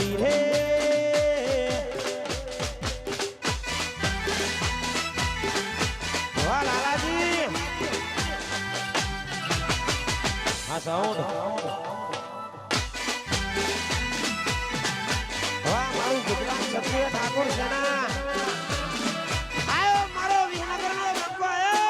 વાસડી રે વાહ લાલાજી આ સાઉન્ડ વાહ મારું ગુજરાત ક્ષત્રિય ઠાકોર સેના આયો મારો વિહનગરનો બંકો આયો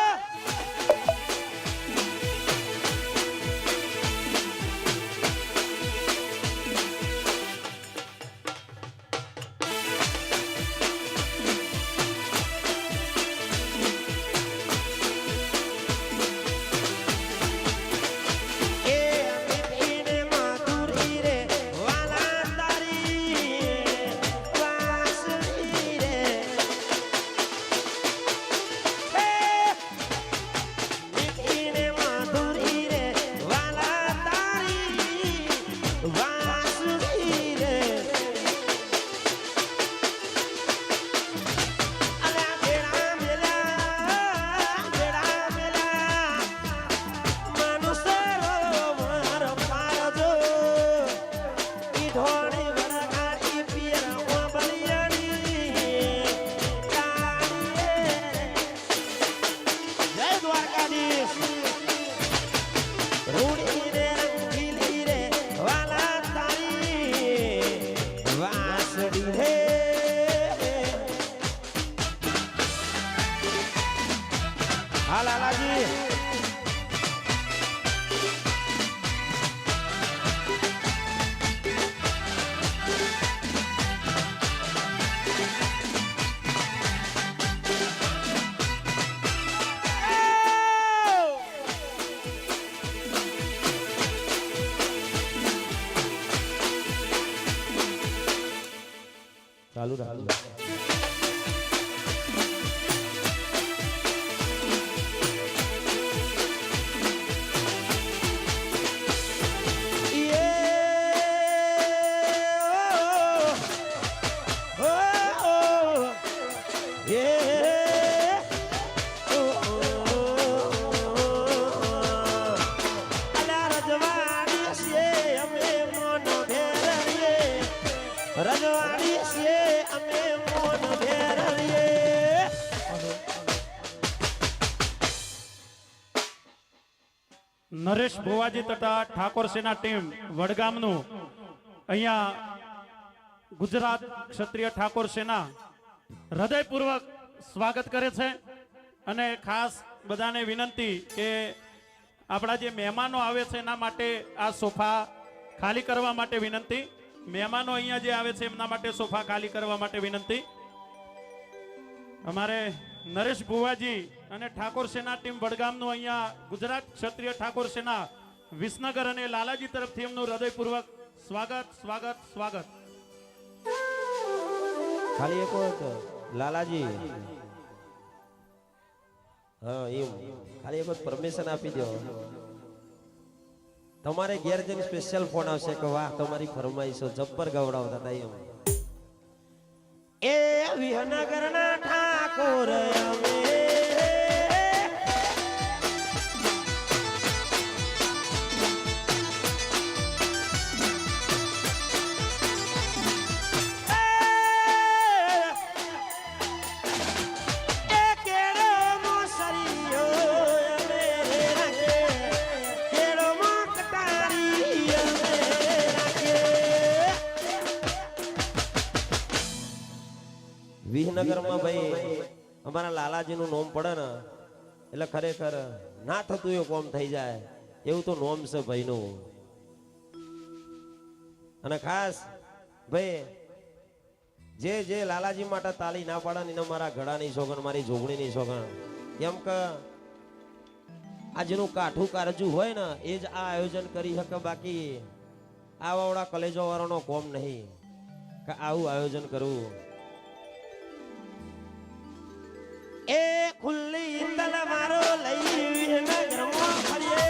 હા લાલાજી ચાલુ રાખજો રજવાડી છે અમે મોન ભેરવીએ નરેશ ભુવાજી તથા ઠાકોર સેના ટીમ વડગામનું અહીંયા ગુજરાત ક્ષત્રિય ઠાકોર સેના હૃદયપૂર્વક સ્વાગત કરે છે અને ખાસ બધાને વિનંતી કે આપણા જે મહેમાનો આવે છે એના માટે આ સોફા ખાલી કરવા માટે વિનંતી મહેમાનો અહીંયા જે આવે છે એમના માટે સોફા ખાલી કરવા માટે વિનંતી અમારે નરેશ ભુવાજી અને ઠાકોર સેના ટીમ વડગામનું અહીંયા ગુજરાત ક્ષત્રિય ઠાકોર સેના વિસનગર અને લાલાજી તરફથી એમનું હૃદયપૂર્વક સ્વાગત સ્વાગત સ્વાગત ખાલી એક વખત લાલાજી હા એમ ખાલી એક વખત પરમિશન આપી દો તમારે ઘેર જઈને સ્પેશિયલ ફોન આવશે કે વાહ તમારી ફરમાઈશો જબ્બર ગવડાવતા હતા એમ એ વિહનગરના ઠાકોર અમે વિહનગરમાં ભાઈ અમારા લાલાજીનું નોમ પડે ને એટલે ખરેખર ના થતું એ કોમ થઈ જાય એવું તો નોમ છે ભાઈનું અને ખાસ ભાઈ જે જે લાલાજી માટે તાળી ના પાડે ને મારા ઘડાની સોગન મારી જોગણીની સોગન કેમ કે આ જેનું કાઠું કારજુ હોય ને એ જ આ આયોજન કરી શકે બાકી આ વાવડા કલેજો વાળાનો કોમ નહીં કે આવું આયોજન કરવું એ ખુલ્લી તલવારો લઈ વિહનગરમાં ફરીએ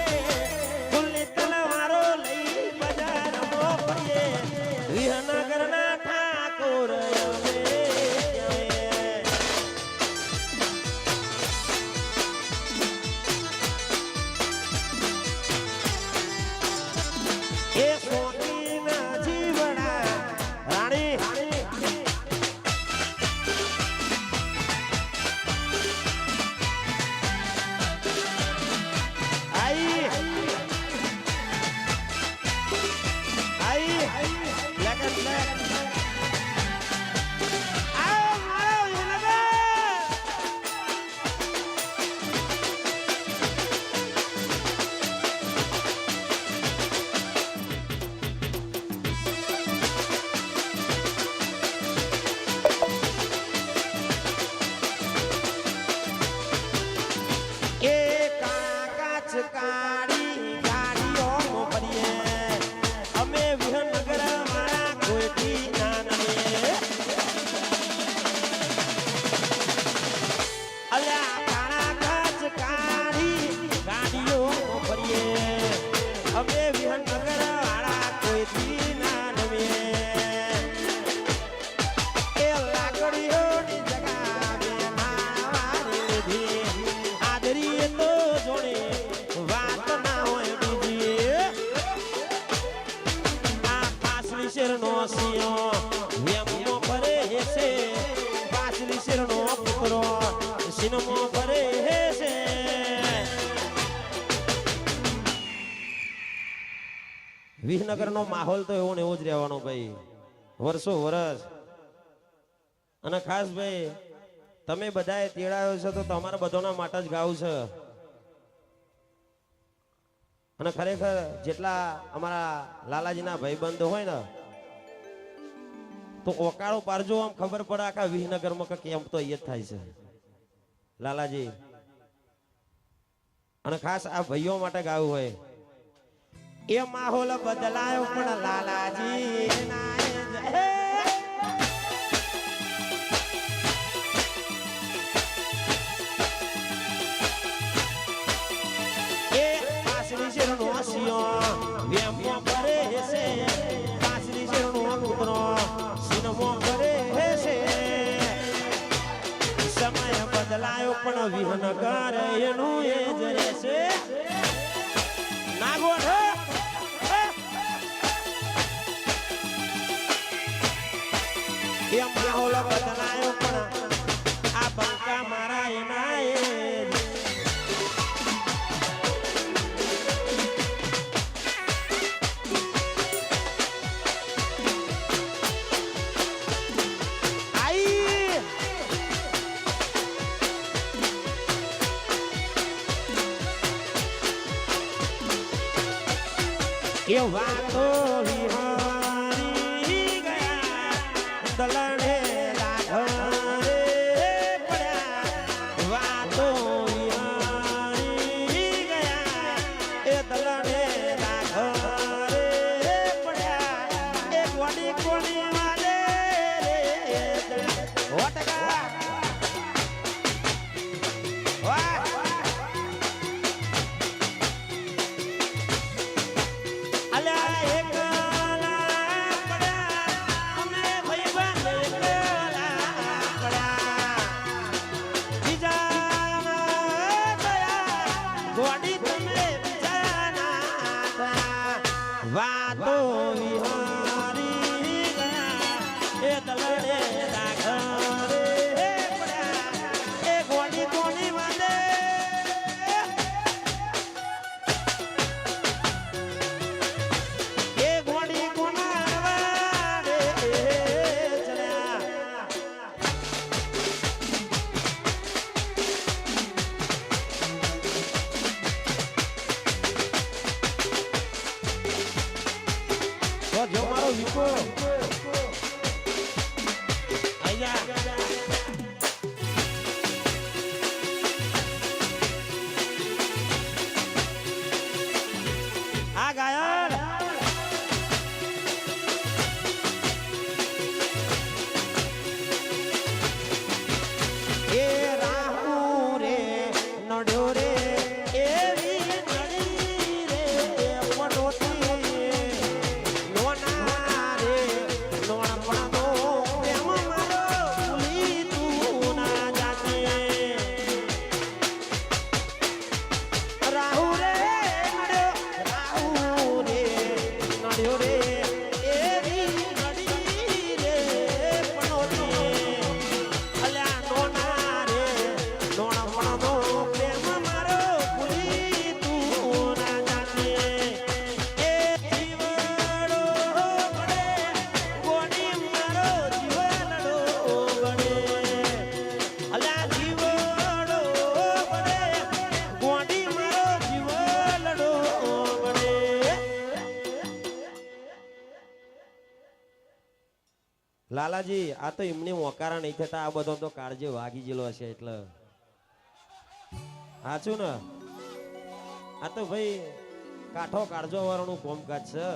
ખુલ્લી તલવારો લઈ બજારમાં ફરીએ વિહનગરના ઠાકોર એ સોટીના જીવડા આવો મારો વિનગર. એ કાચ કાળી ગાડીઓ ભરીએ અમે વિહનગર મારા કોઈથી ના નમીએ. અલ્યા કાળા કાચ કાળી ગાડીઓ ભરીએ અમે વિહનગર વાળા કોઈથી ના નમીએ. એ લાકડીઓની જગા બેઠાવાની લીધી આદરી તો જોડે વાત ના હોય બીજી. આ પાસલી શેરનો સિંહો વેમો ફરે છે, પાસલી શેરનો પુત્રો સિનમો ફરે છે. વિસનગરનો માહોલ તો એવો ને એવો જ રહેવાનો ભાઈ, વર્ષો વર્ષ. અને ખાસ ભાઈ તમે બધાએ તેડાયો છે તો તમારા બધાના માટે જ ગાવું છે. અને ખરેખર જેટલા અમારા લાલાજીના ભાઈબંધો હોય ને તો ઓકાળો પારજો, આમ ખબર પડે આખા વિસનગરમાં કે કેમ તો અહીંયા જ થાય છે લાલાજી. અને ખાસ આ ભાઈઓ માટે ગાવું હોય. એ માહોલ બદલાયો પણ લાલાજી ના જય. વેમો કરે છે, પાસલી શેરનો પુત્રો સિનમો કરે છે. સમય બદલાયો પણ વિહનગર એનું એ જ રહેશે. નાગોઠ એ માહોલ બદલાયો પણ આ બંકા મારા એના એ જ. એ વાતો વિહારી ગયા દલડે લાઘરે પડ્યા. વાતો વિહારી ગયા એ દલડે લાઘરે પડ્યા. એ કોની કોની વાલે રે ઓટકા વાહ. વાતો વિહારી ગયા એ દલડે લાઘરે પડ્યા. એ ગોડી કોની વાલે એ ગોડી કોના વાલે ચલ્યા. જો મારો વિકો લાલાજી આ તો એમની મોકારા નહીં થતા, આ બધો તો કાળજે વાગી ગયેલો હશે એટલે સાચું ને? આ તો ભાઈ કાઠો કાળજો વાળાનું કોમકાજ છે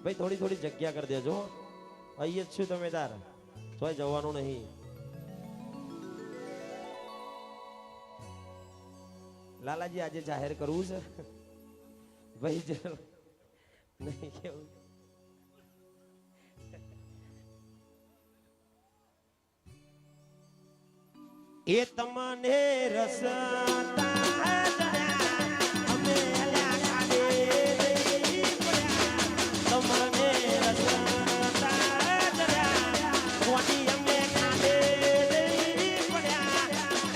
ભાઈ. થોડી થોડી જગ્યા કરી દેજો, અહીં જ છું તમે તાર, તોય જવાનું નહીં. લાલાજી આજે જાહેર કરવું છે ભાઈ, નહીં કેવું? એ તમને રસતા અમે અલ્યા કાઢે નહીં પડ્યા, તમને રસતા ગોડી અમે કાઢે નહીં પડ્યા,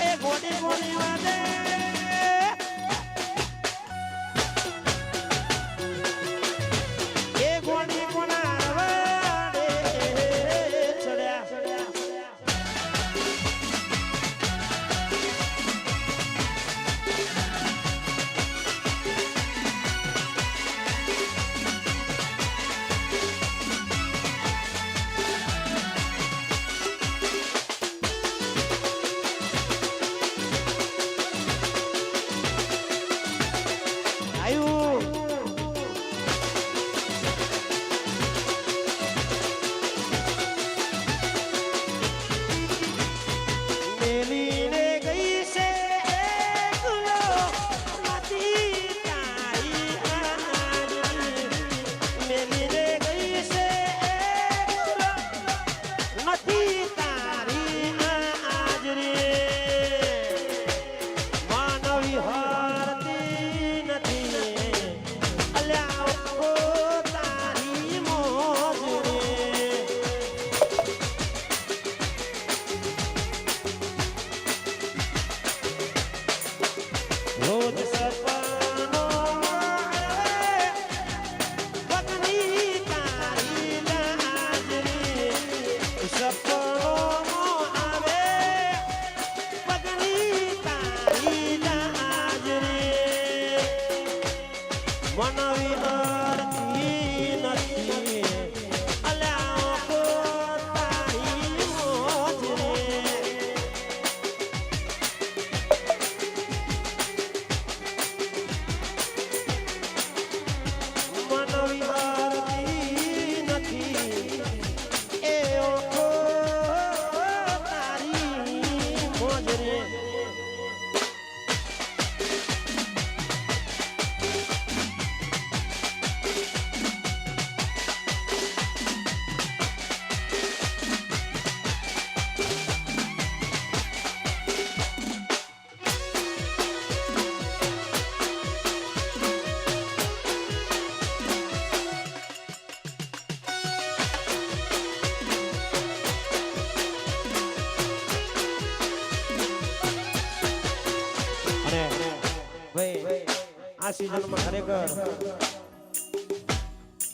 એ ગોડી ગોડી વાદે એ ગોડી કોના વાડે ચડ્યા. આ સીઝનમાં ખરેખર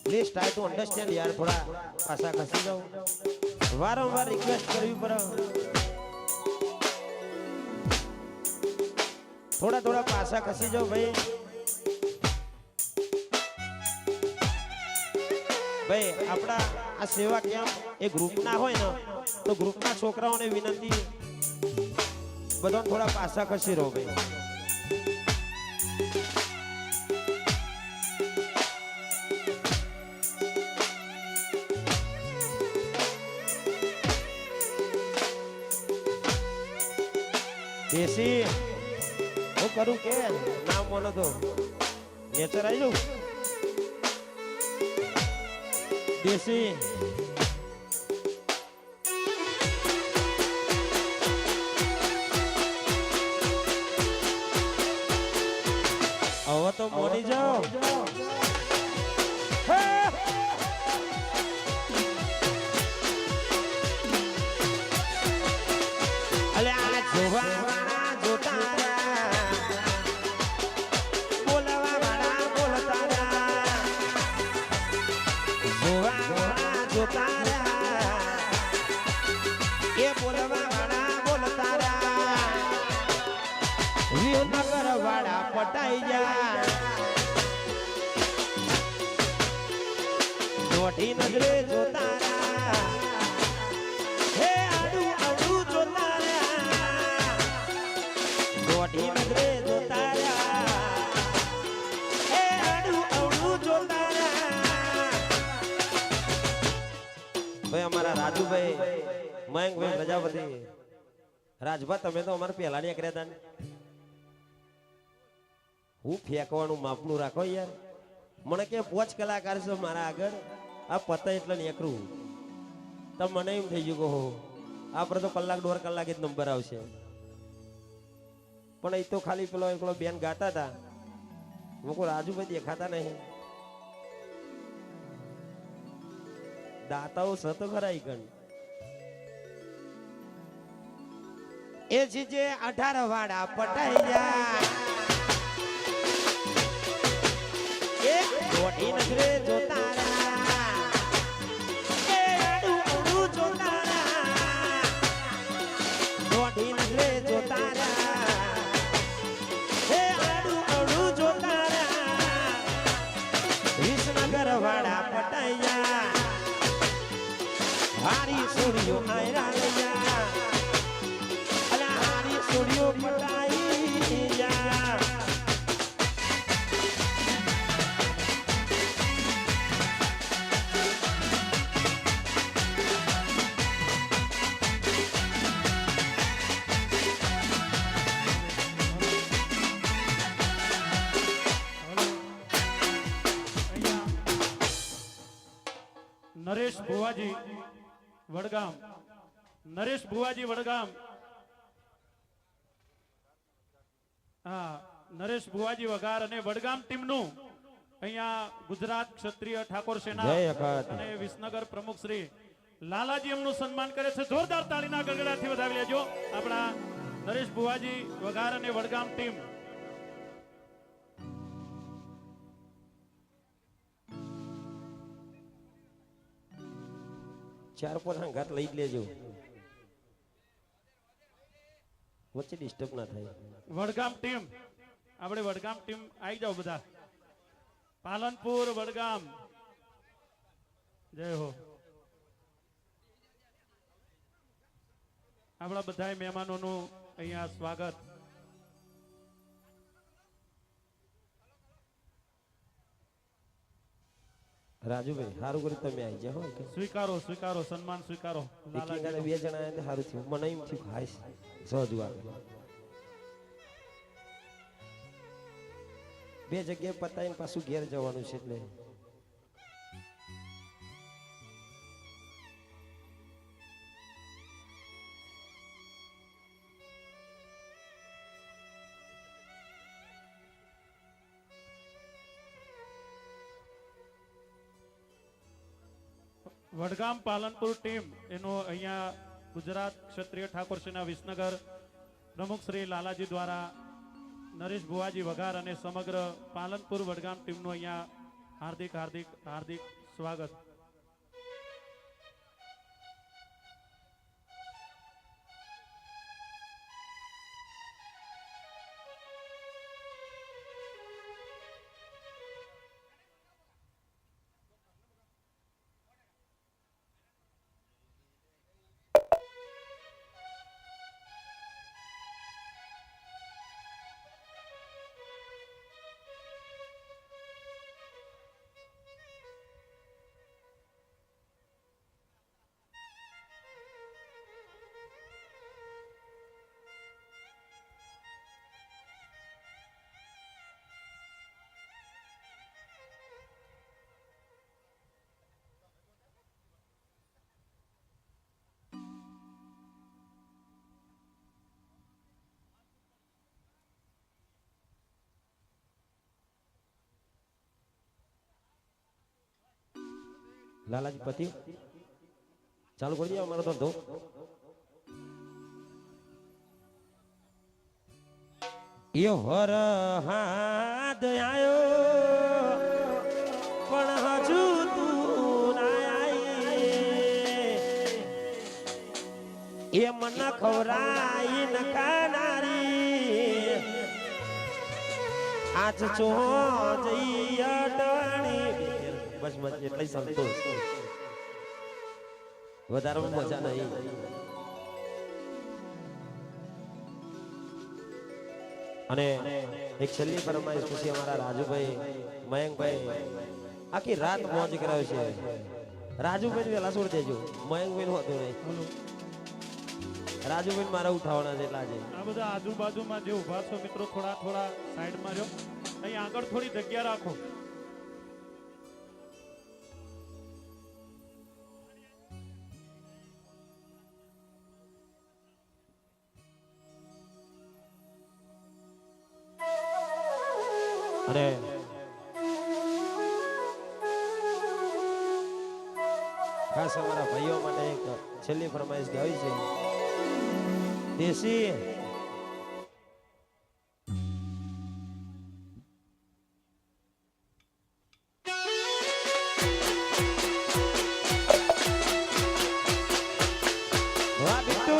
પ્લીઝ ટ્રાય ટુ અન્ડરસ્ટેન્ડ યાર, થોડા પાછા ખસી જાવ, વારંવાર રિક્વેસ્ટ કરવી પડે, થોડા થોડા પાછા ખસી જાવ ભાઈ. ભાઈ આપણા આ સેવા કેમ્પ એ ગ્રુપના હોય ને તો ગ્રુપના છોકરાઓને વિનંતી, બધાને થોડા પાછા ખસી રહો ભાઈ. દેશી હું કરું કે નામ બોલો તો નેચર આવી જવું. દેશી હવે તો મોડી જાઓ. અલે આ જોવા પટાઈ જા દોઢી નજરે જોતા રહ્યા હે આડું અવળું જોતા રહ્યા દોઢી નજરે જોતા રહ્યા હે આડું અવળું જોતા રહ્યા ભાઈ અમારા રાજુભાઈ મયંકભાઈ પ્રજાપતિ રાજભા તમે તો અમારે પહેલા નીકળ્યા હતા ને હું ફેંકવાનું માપનું રાખો યાર મને કે 5 કલાકાર છે મારા આગળ આ પતા એટલે નીકળું તો મને એમ થઈ ગયું કે હો આપણે તો કલાક 1.5 કલાક જ નંબર આવશે પણ એ તો ખાલી પેલો એકલો બેન ગાતા હતા હું કહું રાજુભાઈ દેખાતા નહીં દાતાઓ સતો ખરા ગણ એ છે જે 18 વાડા પટાઈયા એક દોઢી નજરે જોતા રહ્યા એ આડું અવળું જોતા રહ્યા દોઢી નજરે જોતા રહ્યા એ આડું અવળું જોતા રહ્યા વિસનગર વાડા પટાઈયા હારી સોડિયો આયરા લૈયા અલા હારી સોડિયો પટાઈયા નરેશ ભુવાજી વડગામ નરેશ ભુવાજી વડગામ હા નરેશ ભુવાજી વઘાર અને વડગામ ટીમનું અહીંયા ગુજરાત ક્ષત્રિય ઠાકોર સેના અને વિસનગર પ્રમુખ શ્રી લાલાજી એમનું સન્માન કરે છે જોરદાર તાળીના ગડગડાટથી વધાવી લેજો આપણા નરેશ ભુવાજી વઘાર અને વડગામ ટીમ ચાર પર ઘાટ લઈ જ લેજો વચ્ચે ડિસ્ટર્બ ના થાય વડગામ ટીમ આપણે વડગામ ટીમ આવી જાઓ બધા પાલનપુર વડગામ જય હો આપણા બધા મહેમાનોનું અહીંયા સ્વાગત રાજુભાઈ સારું કર્યું તમે આવી જાઓ સ્વીકારો સ્વીકારો સન્માન સ્વીકારો બે જણા આવ્યા સારું થયું મને એમ થયું ખાઈશ સહજ આવે બે જગ્યાએ પતાવીને પાછું ઘેર જવાનું છે એટલે વડગામ પાલનપુર ટીમ એનો અહીંયા ગુજરાત ક્ષત્રિય ઠાકોર સેના વિસનગર પ્રમુખ શ્રી લાલાજી દ્વારા નરેશ ભુવાજી વઘાર અને સમગ્ર પાલનપુર વડગામ ટીમનું અહીંયા હાર્દિક હાર્દિક હાર્દિક સ્વાગત લાલાજી પતિ ચાલુ કરી દે અમારો ધંધો એ હર હાથ આયો પણ હજુ તું ના આઈ એ મન ખવરાઈ ન ખાનારી આજ ચો જઈ અટણી બસ એટલે સંતોષ, વધારે મજા નહીં. અને એક છેલ્લી ફરમાઈશ પછી અમારા રાજુભાઈ મયંકભાઈ આખી રાત મોજ કરાવે છે. રાજુભાઈ વેલા છોડી દેજો, મયંકભાઈ નું હતું નહીં. રાજુભાઈ મારા ઉઠાવવાના છે એટલા છે. આ બધા આજુબાજુમાં જે ઉભા છો મિત્રો થોડા થોડા સાઈડમાં જો, અહીં આગળ થોડી જગ્યા રાખો. અને ખાસ અમારા ભાઈઓ માટે એક છેલ્લી ફરમાઈશ ગાવી છે. દેશી વાહ બિટ્ટુ,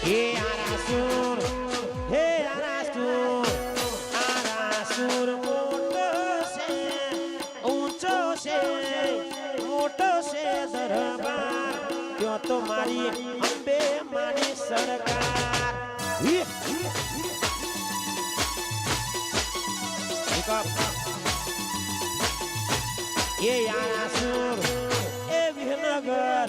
હે આરાસુર, હે આરાસુર, આરાસુર મોટો છે, ઊંચો છે, મોટો છે દરબાર, ત્યાં તો મારી અંબે માની સરકાર. એ આરાસુર, એ વિહનગર,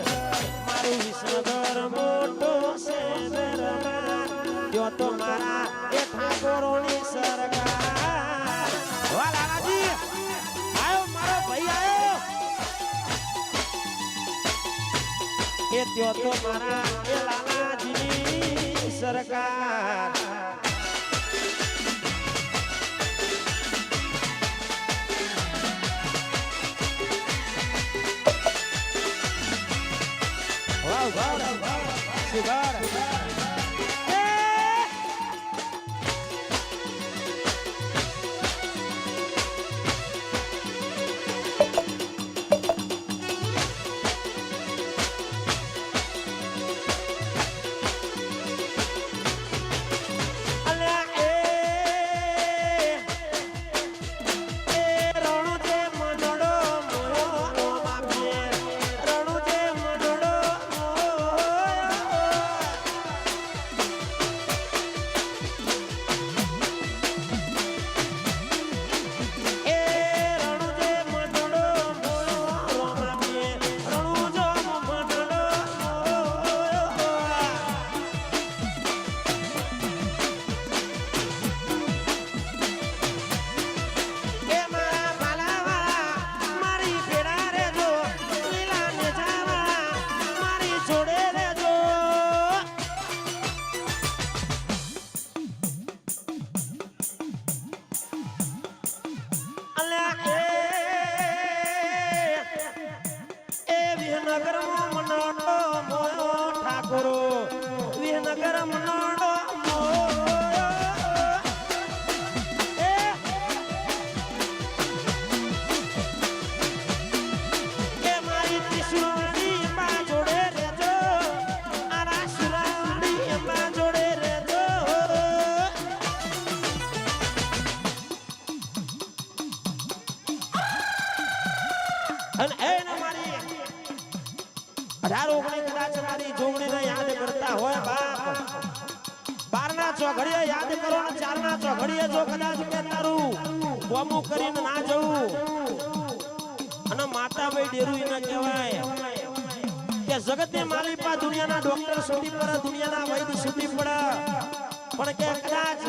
મારું વિસનગર મોટો છે દરબાર, ત્યાં તો મારા એ ઠાકોરોની સરકાર. વાહ લાલાજી, આયો મારો ભાઈ આયો. એ ત્યાં તો મારા એ લાલાજીની સરકાર. વાહ વાહ સુગાર. વિહનગરમાં મનોડો મોયો ઠાકોરો, વિહનગર મનોડો મોયો. એ મારી ત્રિશુળની માં જોડે રેજો, આરા સુરાની માં જોડે રેજો. અને એને મારી 18-19 કદાચ મારી જોગણીને યાદ કરતા હોય બાપ, 12ના ચોઘડીએ યાદ કરો ને 4ના ચોઘડીએ જો કદાચ કે તારું ગોમું કરીને ના જવું. અને માતાભાઈ ડેરું એને કહેવાય કે જગતની માલિપા દુનિયાના ડોક્ટર સુધી પડે, દુનિયાના વૈદ સુધી પડે, પણ કે કદાચ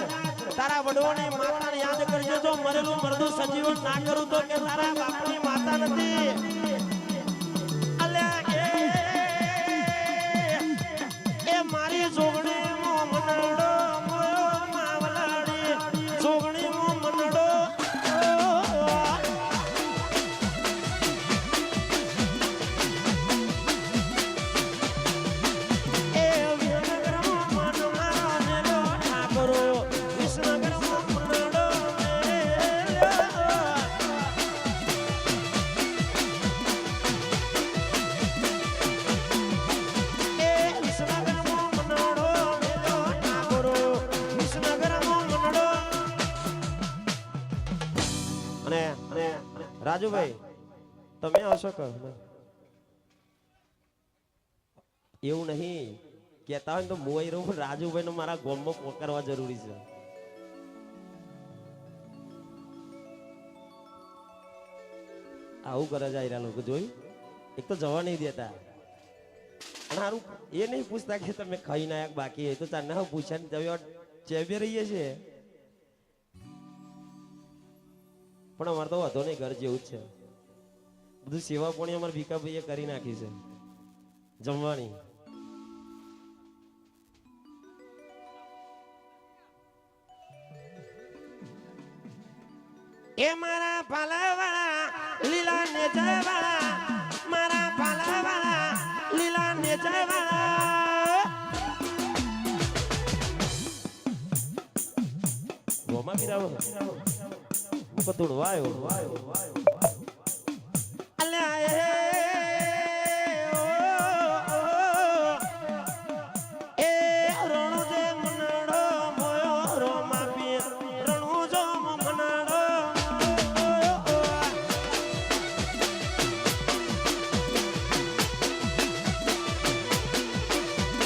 તારા વડવાની માતાને યાદ કરજો. જો મરેલું મરદું સજીવન ના કરું તો કે તારા બાપની માતા નથી. મારી જોગણી મો મનડો મોયો માવલાડી, જોગણી મો મનડો. એ વિહનગરમાં મન મારો નેલો ઠાકોરો, વિસનગરમાં મનડો મેલ્યો. એ વિસનગરમાં મનડો રાજુભાઈ તમે આવશો કે એવું નહીં કહેતા હોય ને તો મોઈ રહું રાજુભાઈ ને મારા ગોમમાં પોકારવા જરૂરી છે. આવું કરે છે આયરા લોકો જોયું એક તો જવા નહીં દેતા અને હારું એ નહીં પૂછતા કે તમે ખાઈ નાયક બાકી હોય તો ચારના પૂછ્યા તમે ચેબે રહીએ છીએ પણ અમારે તો વાંધો નહીં ઘર જેવું જ છે બધું સેવા પણ અમારે ભીખાભાઈએ કરી નાખી છે જમવાની. એ મારા પાલાવાળા લીલા ને જયવાળા મારા પાલાવાળા લીલા ને જયવાળા ગોમા પીરાવો મુકો તોડવાયો અલ્યા એ રણુ જે મનાડો મોયો રોમા પીર રણુ જો મનાડો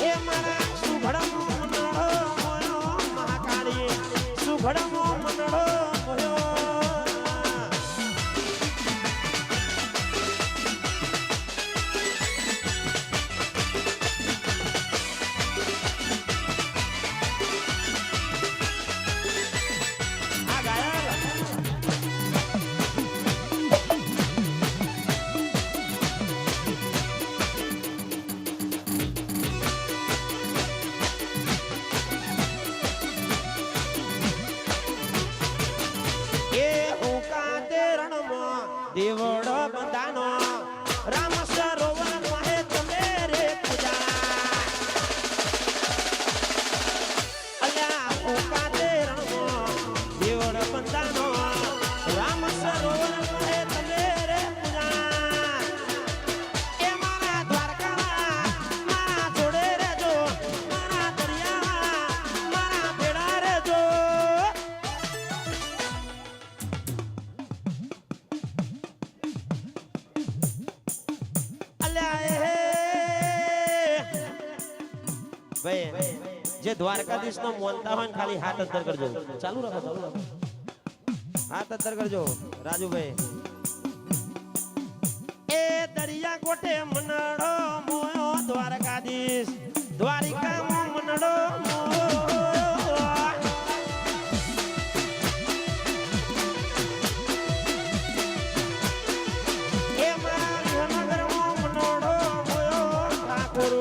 એ મારા સુભડમો મનાડો મોયો મહાકાળી સુભડમો મનાડો મોયો આ ગાયલ એ ઉકા તેરણમાં દેવડ બંધાનો રામ સરોવર મહે તમે રે પૂજા અલ્યા ઉકા તેરણમાં દેવડ બંધાનો રામ સરોવર મહે તમે રે પૂજા એ મારા દ્વારકા મારા જોડે રહેજો મારા દરિયા મારા ભેડા રહેજો. ભાઈ જે દ્વારકાધીશ નો મોનતા હોય ને ખાલી હાથ અંદર કરજો. ચાલુ રાખો હાથ અંદર કરજો રાજુભાઈ. એ દરિયા કોટે મનડો મોયો દ્વારકાધીશ દ્વારિકામાં મનડો એ મારા વિહનગરમાં મનડો મોયો ઠાકોર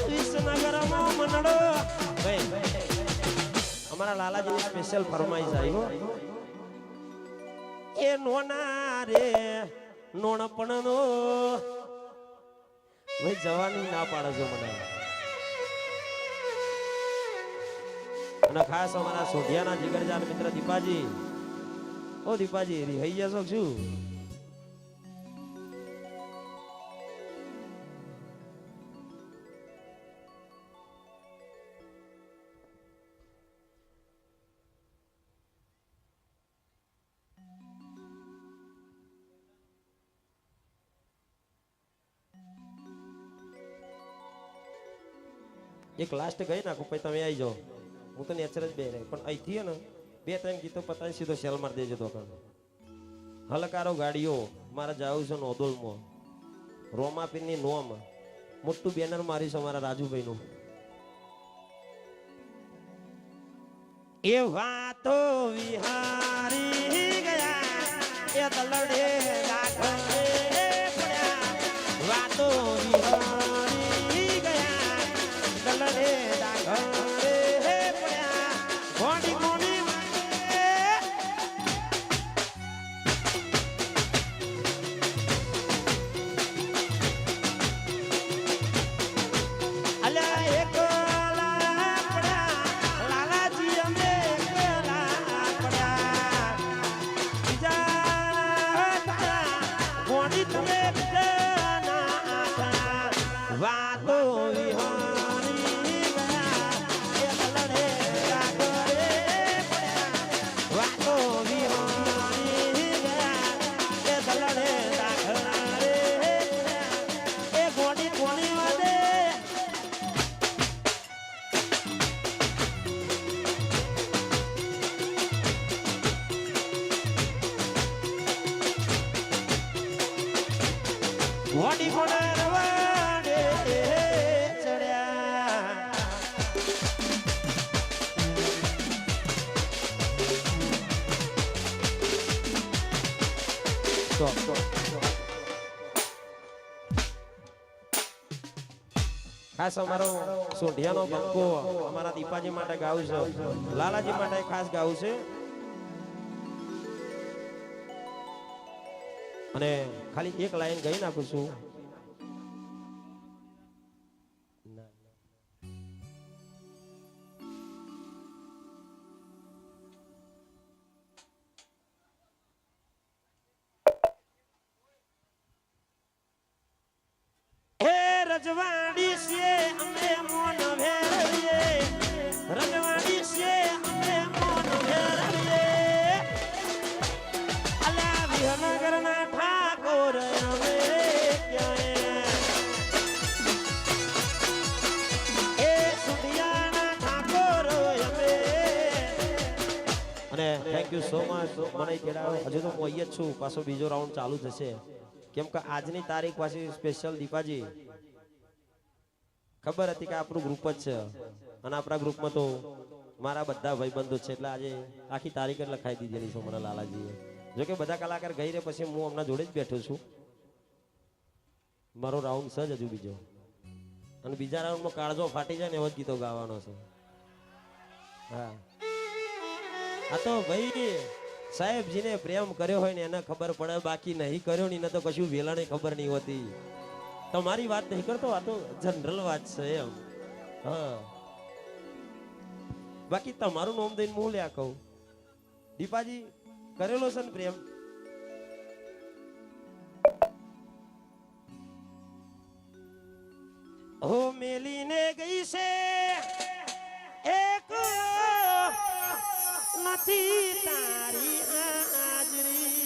વિસનગરમાં મનડો. ભાઈ અમારા લાલાજી સ્પેશિયલ ફરમાઈશ આવી હો એ નોના રે નોણપણનો ભાઈ જવાની ના પાડે છે મને. અને ખાસ અમારા સોઢિયાના જીગરજાન મિત્ર દીપાજી ઓ દીપાજી રહી જશો શું એક લાસ્ટ ગઈ નાખું પછી તમે આવી જાઓ હું તો નેચર જ બે રહે પણ અહીંથી ને 2-3 ગીતો પતાવી સીધો સેલ મારી દેજો તો હલકારો ગાડીઓ મારે જાવું છે નોદોલમાં રોમાપીરની નોમ મોટું બેનર મારીશ અમારા રાજુભાઈનું. એ વાતો વિહારી ગયા એ દલડે રાખે પડ્યા વાતો વિહારી ગયા દલડે રાખે પડ્યા ઘોડી ઘોડી અલ્યા એક હોડી પણ રવાડે ચડ્યા ખાસ અમારો સોઢિયાનો બંકો અમારા દીપાજી માટે ગાવું છે લાલાજી માટે ખાસ ગાવું છે અને ખાલી એક લાઈન ગાઈ નાખું છું રજવાડી છે અમે મોન ભેરવીએ રજવાડી છે અમે મોન ભેરવીએ અલા વિહનગરના ઠાકોર અમે ક્યાંય એ સુધિયાના ઠાકોર અમે અને થેન્ક યુ સો મચ મને કેડા હજુ તો હું અહીંયા જ છું પાછો બીજો રાઉન્ડ ચાલુ થશે કેમ કે આજની તારીખ પાછી સ્પેશિયલ દીપાજી ખબર હતી કે આપણું ગ્રુપ જ છે અને આપણા ગ્રુપમાં તો મારા બધા ભાઈબંધો છે એટલે આજે આખી તારીખ જ લખાઈ દીધેલી છે મને લાલાજીએ જો કે બધા કલાકાર ગઈ રે પછી હું હમણાં જોડે જ બેઠો છું મારો રાઉન્ડ છે જ હજુ બીજો અને બીજા રાઉન્ડમાં કાળજો ફાટી જાય ને એવો જ ગીતો ગાવાનો છે હા આ તો ભાઈ સાહેબજીને પ્રેમ કર્યો હોય ને એને ખબર પડે બાકી નહીં કર્યો ને એને તો કશું વેલાને ખબર નહીં હોતી તમારી વાત નહીં કરતો આ તો જનરલ વાત છે એમ હા બાકી તમારું નામ દઈને હું લ્યા કહું દીપાજી કરેલો છે ને પ્રેમ હો મેલીને ગઈ છે એક નથી તારી હાજરી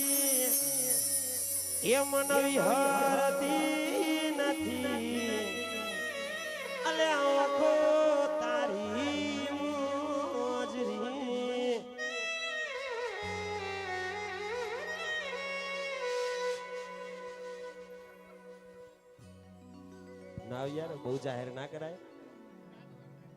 એ મનવી હરતી નથી અલે આંખો તારી મોજરી ના યાર બહુ જાહેર ના કરાય